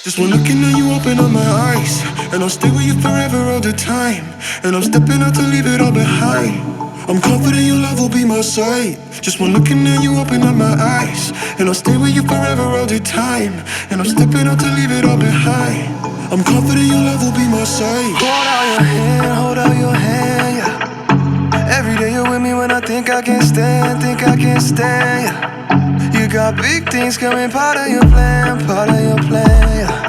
Just one looking at you open up my eyes, and I'll stay with you forever all the time. And I'm stepping out to leave it all behind. I'm confident your love will be my side. Just one looking at you open up my eyes, and I'll stay with you forever all the time. And I'm stepping out to leave it all behind. I'm confident your love will be my side. Hold out your hand, yeah. Every day you're with me when I think I can't stand, yeah. You got big things coming, part of your plan, yeah.